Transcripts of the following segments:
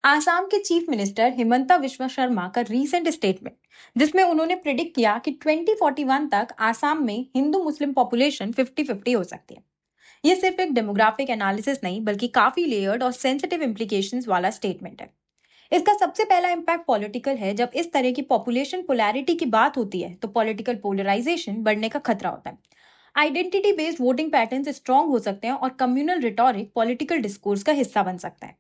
आसाम के chief minister Himanta विश्व शर्मा का रीसेंट स्टेटमेंट, जिसमें उन्होंने प्रिडिक्ट किया कि 2041 तक आसाम में हिंदू मुस्लिम पॉपुलेशन 50-50 हो सकती है। ये सिर्फ एक डेमोग्राफिक एनालिसिस नहीं, बल्कि काफी लेयर्ड और सेंसिटिव इम्प्लीकेशंस वाला स्टेटमेंट है। इसका सबसे पहला इम्पैक्ट पॉलिटिकल है। जब इस तरह की पॉपुलेशन पोलैरिटी की बात होती है तो पॉलिटिकल पोलराइजेशन बढ़ने का खतरा होता है। Identity based voting patterns strong हो सकते हैं और कम्युनल रिटोरिक पॉलिटिकल डिस्कोर्स का हिस्सा बन सकता है।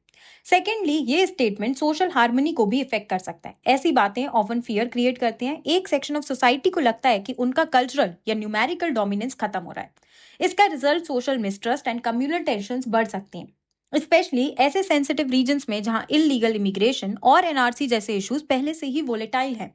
सेकेंडली, ये स्टेटमेंट सोशल हार्मनी को भी इफेक्ट कर सकता है। ऐसी बातें ऑफन फियर क्रिएट करती हैं। एक सेक्शन ऑफ सोसाइटी को लगता है कि उनका कल्चरल या न्यूमेरिकल डोमिनेंस खत्म हो रहा है। इसका result social mistrust and communal tension बढ़ सकती हैं, स्पेशली ऐसे सेंसिटिव रीजन्स में जहां इलीगल इमिग्रेशन और एनआरसी जैसे इश्यूज पहले से ही वोलेटाइल हैं।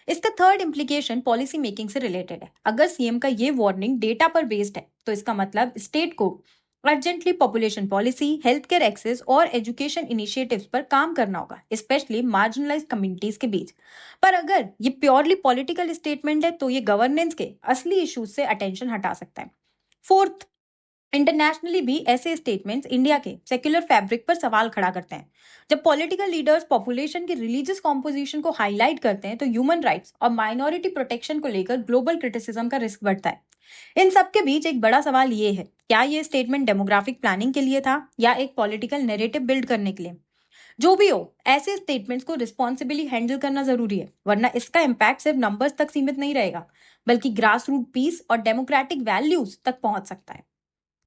इसका थर्ड इम्प्लीकेशन पॉलिसी मेकिंग से रिलेटेड है। अगर सीएम का ये वार्निंग डेटा पर बेस्ड है तो इसका मतलब स्टेट को urgently population policy, health care access और एजुकेशन इनिशिएटिव्स पर काम करना होगा, स्पेशली मार्जिनलाइज्ड कम्युनिटीज के बीच। पर अगर ये प्योरली पॉलिटिकल स्टेटमेंट है तो ये गवर्नेंस के असली इश्यूज से अटेंशन हटा सकता है। फोर्थ, इंटरनेशनली भी ऐसे स्टेटमेंट्स इंडिया के सेक्युलर फैब्रिक पर सवाल खड़ा करते हैं। जब पॉलिटिकल लीडर्स पॉपुलेशन की रिलीजियस कॉम्पोजिशन को हाईलाइट करते हैं तो ह्यूमन राइट्स और माइनॉरिटी प्रोटेक्शन को लेकर ग्लोबल क्रिटिसिज्म का रिस्क बढ़ता है। इन सब के बीच एक बड़ा सवाल ये है, क्या ये स्टेटमेंट डेमोग्राफिक प्लानिंग के लिए था या एक पॉलिटिकल नैरेटिव बिल्ड करने के लिए? जो भी हो, ऐसे स्टेटमेंट्स को रिस्पॉन्सिबली हैंडल करना जरूरी है, वरना इसका इम्पैक्ट सिर्फ नंबर्स तक सीमित नहीं रहेगा, बल्कि ग्रास रूट पीस और डेमोक्रेटिक वैल्यूज तक पहुंच सकता है।